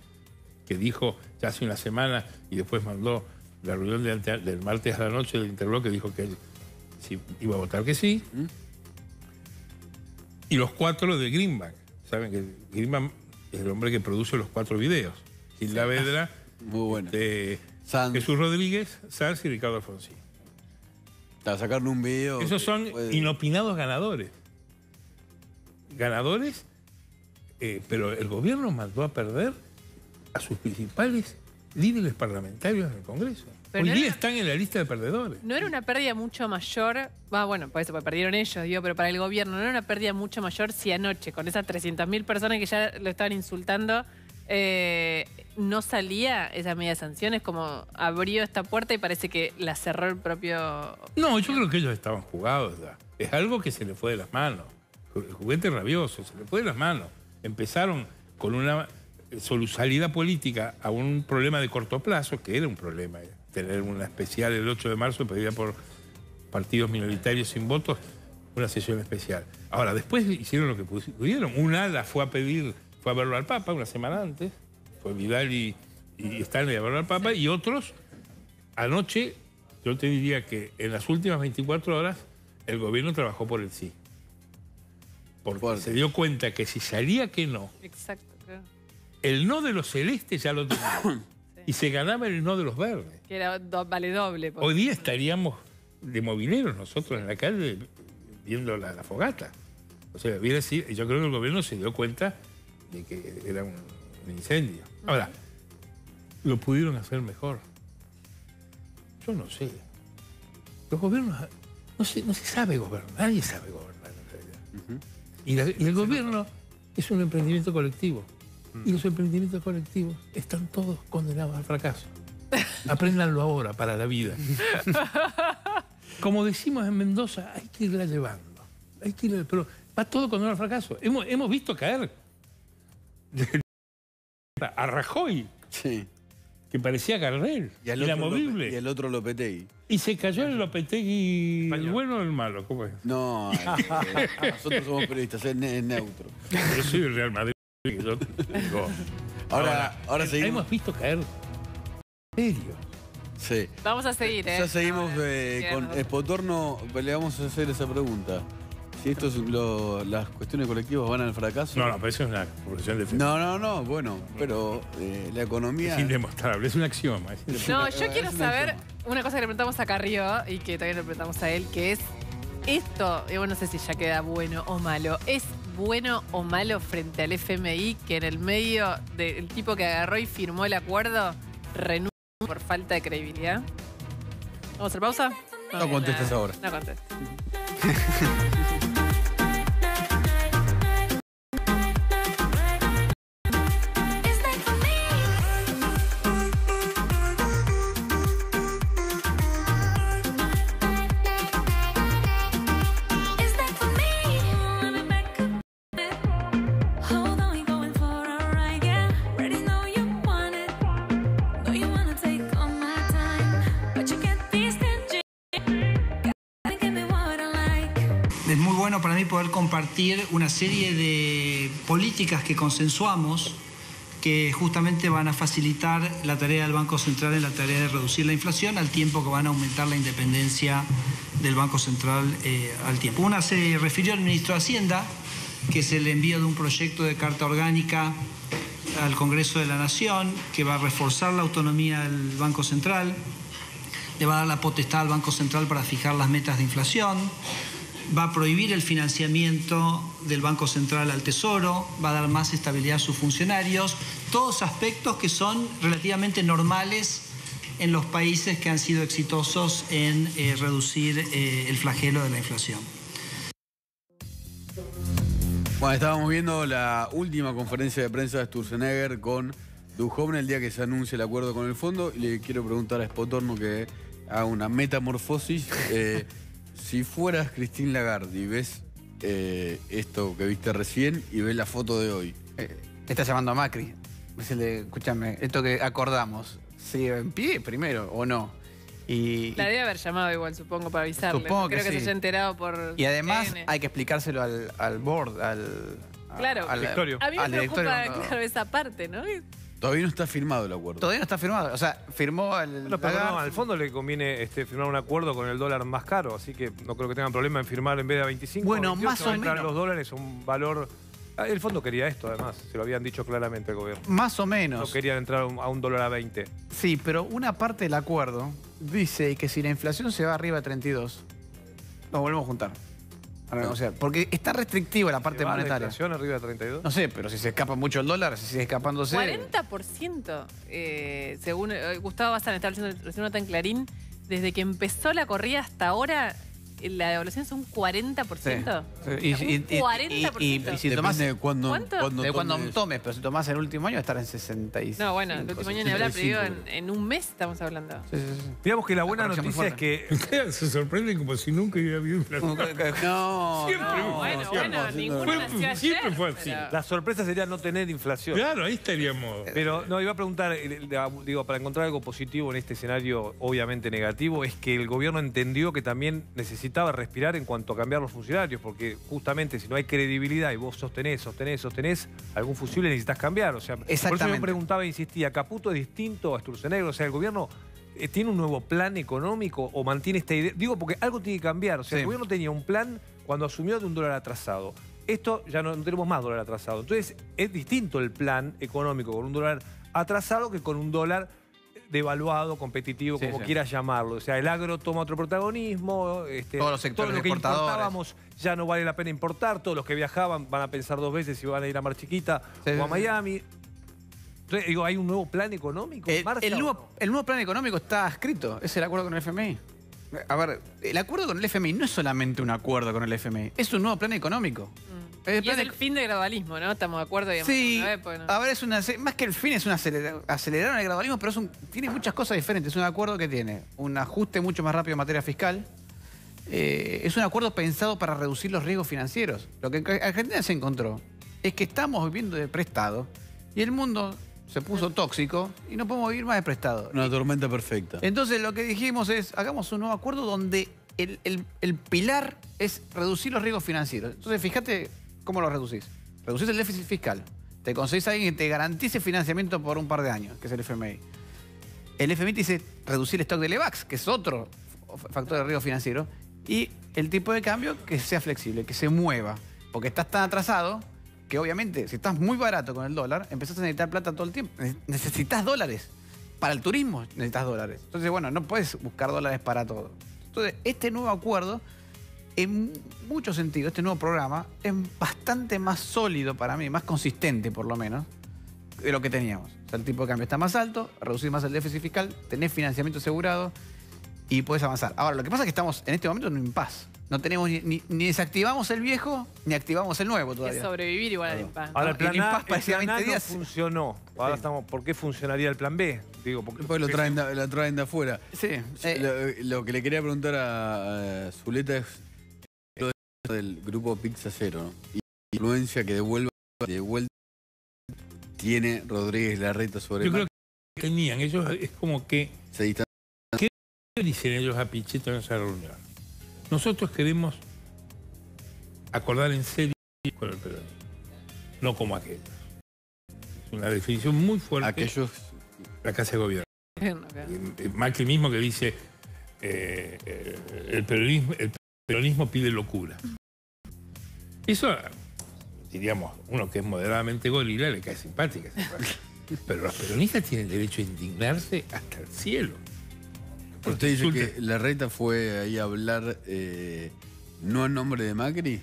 que dijo ya hace una semana y después mandó la reunión del martes a la noche del Interbloque, dijo que él sí, iba a votar que sí. Y los 4 de Greenbank. Saben que Greenbank es el hombre que produce los 4 videos. Gil Lavedra, muy bueno. Jesús Rodríguez, Sanz y Ricardo Alfonsín. A sacarle un video. Esos son inopinados ganadores. Ganadores, pero el gobierno mandó a perder a sus principales líderes parlamentarios en el Congreso. Pero Hoy no día era- están en la lista de perdedores. ¿No era una pérdida mucho mayor? Bueno, por eso, porque perdieron ellos, digo, pero para el gobierno, ¿no era una pérdida mucho mayor si anoche, con esas 300.000 personas que ya lo estaban insultando, no salía esa medida de sanciones? Como abrió esta puerta y parece que la cerró el propio... No, yo creo que ellos estaban jugados ya. Es algo que se les fue de las manos. El juguete rabioso, se les fue de las manos. Empezaron con una salida política a un problema de corto plazo, que era un problema. Tener una especial el 8 de marzo pedida por partidos minoritarios sin votos, una sesión especial. Ahora, después hicieron lo que pudieron. Un ala fue a verlo al Papa una semana antes, fue Vidal y Stanley a verlo al Papa, y otros, anoche, yo te diría que en las últimas 24 horas, el gobierno trabajó por el sí. Porque Fuerte. se dio cuenta que si salía que no, Exacto, creo. el no de los celestes ya lo tenía. Y se ganaba el no de los verdes. Que era vale doble. porque- Hoy día estaríamos de mobileros nosotros en la calle viendo la fogata. O sea, viene así, yo creo que el gobierno se dio cuenta de que era un incendio. Ahora, ¿lo pudieron hacer mejor? Yo no sé. Los gobiernos, no se sabe gobernar, nadie sabe gobernar en realidad. Y el gobierno es un emprendimiento colectivo. Y los emprendimientos colectivos están todos condenados al fracaso. Apréndanlo ahora para la vida. Como decimos en Mendoza, hay que irla llevando. Pero va todo condenado al fracaso. Hemos visto caer a Rajoy, Sí. que parecía Gardel, inamovible. Y el otro Lopetegui. Y se cayó el Lopetegui, el bueno o el malo, ¿cómo es? No, nosotros somos periodistas, es neutro. Yo soy del Real Madrid. Yo digo, Ahora seguimos. hemos visto caer serio. Sí. Vamos a seguir, ¿eh? Ya seguimos Ahora, con quédanos. Espotorno, le vamos a hacer esa pregunta. Si las cuestiones colectivas van al fracaso. No, pero eso es una profesión de fe. No, bueno, pero la economía. Es indemostrable, es un axioma. No, yo quiero Es un saber axioma. una cosa que le preguntamos a Carrió y que todavía le preguntamos a él, que es esto, yo no sé si ya queda bueno o malo, ¿es bueno o malo frente al FMI que en el medio del tipo que agarró y firmó el acuerdo renuncie por falta de credibilidad? ¿Vamos a hacer pausa? No contestes ahora. No contestes. Es muy bueno para mí poder compartir una serie de políticas que consensuamos que justamente van a facilitar la tarea del Banco Central en la tarea de reducir la inflación al tiempo que van a aumentar la independencia del Banco Central al tiempo. Una se refirió al ministro de Hacienda, que es el envío de un proyecto de carta orgánica al Congreso de la Nación, que va a reforzar la autonomía del Banco Central, le va a dar la potestad al Banco Central para fijar las metas de inflación, va a prohibir el financiamiento del Banco Central al Tesoro, va a dar más estabilidad a sus funcionarios, todos aspectos que son relativamente normales en los países que han sido exitosos en reducir el flagelo de la inflación. Bueno, estábamos viendo la última conferencia de prensa de Sturzenegger con Duhovne el día que se anuncie el acuerdo con el fondo. Y le quiero preguntar a Spotorno que haga una metamorfosis. Si fueras Christine Lagarde y ves esto que viste recién y ves la foto de hoy. Está llamando a Macri. Decirle, escúchame, esto que acordamos, ¿sigue en pie primero o no? Y La debe haber llamado igual, supongo, para avisarle. Supongo No que creo que sí. se haya enterado por y además TN. hay que explicárselo al board, Claro. al directorio. A mí me al preocupa, directorio, no. claro, esa parte, ¿no? Todavía no está firmado el acuerdo. Todavía no está firmado. O sea, firmó el. Bueno, pero no, Lagarde. al fondo le conviene firmar un acuerdo con el dólar más caro, así que no creo que tengan problema en firmar en vez de a 25. Bueno, 28, más o entrar menos. los dólares un valor. El fondo quería esto, además, se lo habían dicho claramente el gobierno. Más o No menos. querían entrar a un dólar a 20. Sí, pero una parte del acuerdo dice que si la inflación se va arriba de 32, nos volvemos a juntar. A negociar. Porque está restrictiva la parte ¿Se va la monetaria. inflación arriba de 32? No sé, pero si se escapa mucho el dólar, si sigue escapándose. 40%, según Gustavo Bazán estaba leyendo recién una nota en Clarín, desde que empezó la corrida hasta ahora, la devaluación es un 40%. Sí. Un 40%. Y si tomás. Depende de cuándo, ¿Cuánto? De cuando tomes. tomes, pero si tomás el último año, estar en 65. No, bueno, el último año ni hablar, pero digo, 65. en un mes estamos hablando. Sí, sí, sí. Digamos que la buena corrección muy noticia es que Ustedes se sorprenden como si nunca hubiera habido inflación. No, Siempre no, hubo bueno, inflación. bueno, ninguno nació ayer. Siempre fue así. pero- la sorpresa sería no tener inflación. Claro, ahí estaríamos. Pero no, iba a preguntar, digo, para encontrar algo positivo en este escenario obviamente negativo, es que el gobierno entendió que también necesitaba respirar en cuanto a cambiar los funcionarios, porque justamente si no hay credibilidad y vos sostenés algún fusible necesitas cambiar. O sea, por eso yo Exactamente. preguntaba e insistía, ¿Caputo es distinto a Sturzenegger? O sea, ¿el gobierno tiene un nuevo plan económico o mantiene esta idea? Digo, porque algo tiene que cambiar. O sea, Sí. el gobierno tenía un plan cuando asumió de un dólar atrasado. Esto ya no tenemos más dólar atrasado. Entonces, es distinto el plan económico con un dólar atrasado que con un dólar devaluado, competitivo, Sí, como sí. quieras llamarlo. O sea, el agro toma otro protagonismo. Todos los sectores todo lo que exportadores. importábamos ya no vale la pena importar. Todos los que viajaban van a pensar dos veces si van a ir a Mar Chiquita Sí, o sí, a sí. Miami. Entonces, digo, ¿hay un nuevo plan económico? en marcha El o nuevo, no? el nuevo plan económico está escrito. Es el acuerdo con el FMI. A ver, el acuerdo con el FMI no es solamente un acuerdo con el FMI. Es un nuevo plan económico. El Y plan es el fin del gradualismo, ¿no? Estamos de acuerdo, digamos. Sí, una vez, pues, ¿no? a ver, más que el fin, es un acelerar el gradualismo, pero tiene muchas cosas diferentes. Es un acuerdo que tiene un ajuste mucho más rápido en materia fiscal. Es un acuerdo pensado para reducir los riesgos financieros. Lo que Argentina se encontró es que estamos viviendo de prestado y el mundo se puso tóxico y no podemos vivir más de prestado. Una tormenta perfecta. Entonces lo que dijimos es, hagamos un nuevo acuerdo donde el pilar es reducir los riesgos financieros. Entonces fíjate cómo lo reducís. Reducís el déficit fiscal. Te conseguís a alguien que te garantice financiamiento por un par de años, que es el FMI. El FMI te dice reducir el stock de LEVAX, que es otro factor de riesgo financiero. Y el tipo de cambio que sea flexible, que se mueva. Porque estás tan atrasado que obviamente si estás muy barato con el dólar, empezás a necesitar plata todo el tiempo. Necesitas dólares. Para el turismo necesitas dólares. Entonces, bueno, no puedes buscar dólares para todo. Entonces, este nuevo acuerdo, en muchos sentidos, este nuevo programa, es bastante más sólido para mí, más consistente por lo menos, de lo que teníamos. O sea, el tipo de cambio está más alto, reducir más el déficit fiscal, tenés financiamiento asegurado y puedes avanzar. Ahora, lo que pasa es que estamos en este momento en un impasse. No tenemos ni desactivamos el viejo, ni activamos el nuevo Es todavía. sobrevivir igual al impasse. Ahora, el plan el A, impasse parecía el plan A 20 días. no funcionó. Ahora Sí. estamos, ¿por qué funcionaría el plan B? Digo, porque Después lo traen de afuera. Sí. Lo que le quería preguntar a Zuleta es lo del grupo Pizza Cero, ¿no? Y la influencia que de vuelta tiene Rodríguez Larreta sobre Yo creo Macri. que tenían, ellos es como que, Se distancia. ¿qué dicen ellos a Pichetto en esa reunión? Nosotros queremos acordar en serio con el peronismo, no como aquellos. Es una definición muy fuerte Aquellos. la Casa de Gobierno. Macri mismo que dice el peronismo pide locura. Eso, diríamos, uno que es moderadamente gorila le cae simpática. Pero los peronistas tienen derecho a indignarse hasta el cielo. ¿Usted dice Resulta- que Larreta fue ahí a hablar no en nombre de Macri?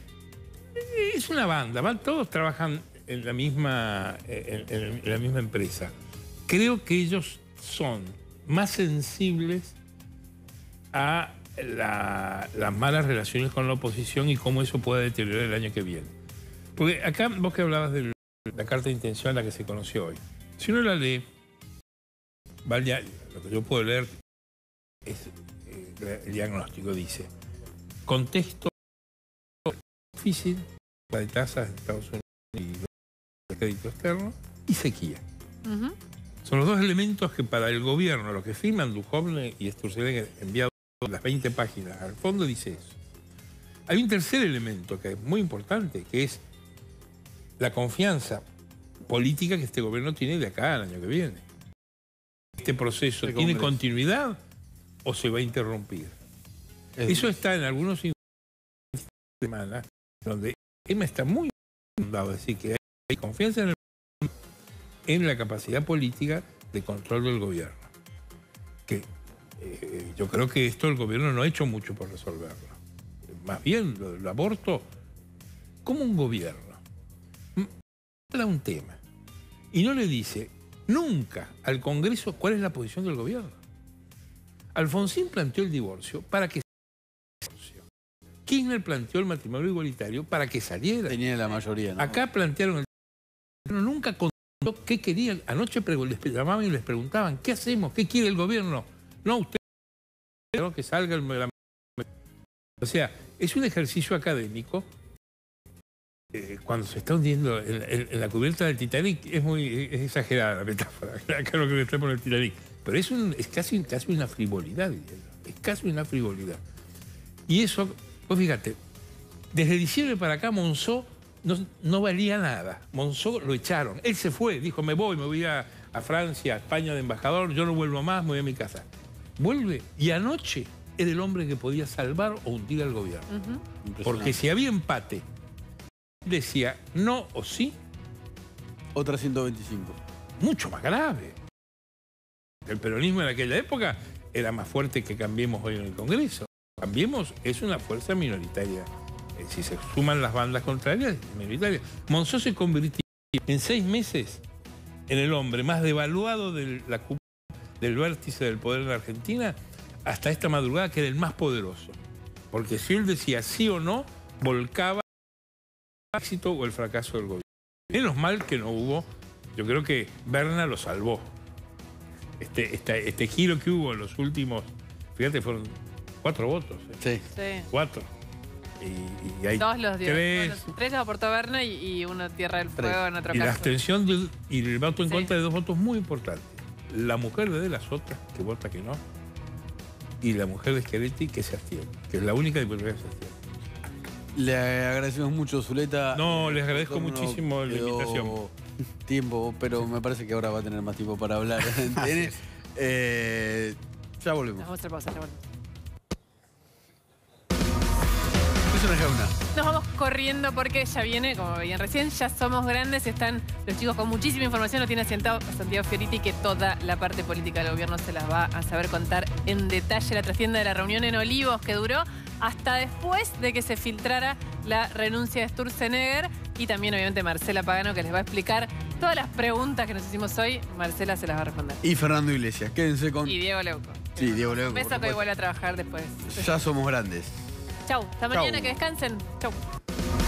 Es una banda, todos trabajan en la misma, en la misma empresa. Creo que ellos son más sensibles a las malas relaciones con la oposición y cómo eso puede deteriorar el año que viene. Porque acá vos que hablabas de la carta de intención a la que se conoció hoy. Si uno la lee, vaya, lo que yo puedo leer es el diagnóstico, dice, contexto difícil, la de tasas de Estados Unidos y el crédito externo, y sequía. Son los dos elementos que para el gobierno, lo que firman Duhovne y Sturzenegger enviado las 20 páginas al fondo, dice eso. Hay un tercer elemento que es muy importante, que es la confianza política que este gobierno tiene de acá al año que viene. ¿Este proceso tiene continuidad o se va a interrumpir? Eso está en algunos semanas donde Emma está muy fundado, es decir, que hay confianza en la capacidad política de control del gobierno. Que yo creo que esto el gobierno no ha hecho mucho por resolverlo. Más bien, lo aborto como un gobierno. Da un tema y no le dice nunca al Congreso cuál es la posición del gobierno. Alfonsín planteó el divorcio para que saliera. Kirchner planteó el matrimonio igualitario para que saliera. Tenía la mayoría, ¿no? Acá plantearon el divorcio. Nunca contó qué querían. Anoche les llamaban y les preguntaban, ¿qué hacemos? ¿Qué quiere el gobierno? No, usted que salga el... O sea, es un ejercicio académico. Cuando se está hundiendo en la cubierta del Titanic, es exagerada la metáfora, acá lo que está por el Titanic. Pero es casi una frivolidad, es casi una frivolidad. Y eso, pues fíjate, desde diciembre para acá Monzó no valía nada. Monzó lo echaron, él se fue, dijo me voy a Francia, a España de embajador, yo no vuelvo más, me voy a mi casa. Vuelve y anoche era el hombre que podía salvar o hundir al gobierno. Porque si había empate, decía no o sí. Otra 125. Mucho más grave. El peronismo en aquella época era más fuerte que Cambiemos hoy en el Congreso. Cambiemos es una fuerza minoritaria. Si se suman las bandas contrarias, es minoritaria. Monzó se convirtió en 6 meses en el hombre más devaluado de la cúpula del vértice del poder en la Argentina hasta esta madrugada, que era el más poderoso. Porque si él decía sí o no, volcaba el éxito o el fracaso del gobierno. Menos mal que no hubo, yo creo que Berna lo salvó. Este giro que hubo en los últimos, fíjate, fueron 4 votos. Sí. 4. Y hay 2 los dio. 3. Bueno, 3 los aportó Berna y uno Tierra del Fuego en otro Y la caso. abstención y el voto en contra de 2 votos muy importantes. La mujer de las otras, que vota que no, y la mujer de Schiaretti, que se abstiene, que es la única diputada que se abstiene. Le agradecemos mucho, Zuleta. No, les agradezco muchísimo la invitación. Tiempo, pero me parece que ahora va a tener más tiempo para hablar. Ya volvemos. Vamos a hacer pausa, ya volvemos. Es una jauna. Nos vamos corriendo porque ya viene, como veían recién, ya somos grandes, están los chicos con muchísima información, lo tiene sentado Santiago Fioriti, que toda la parte política del gobierno se las va a saber contar en detalle. La trastienda de la reunión en Olivos, que duró hasta después de que se filtrara la renuncia de Sturzenegger, y también obviamente Marcela Pagano, que les va a explicar todas las preguntas que nos hicimos hoy. Marcela se las va a responder. Y Fernando Iglesias, quédense con... Y Diego Leuco. Sí, Diego Leuco. Un beso que vuelve a trabajar después. Ya somos grandes. Chau, hasta mañana, Chau. que descansen. Chau.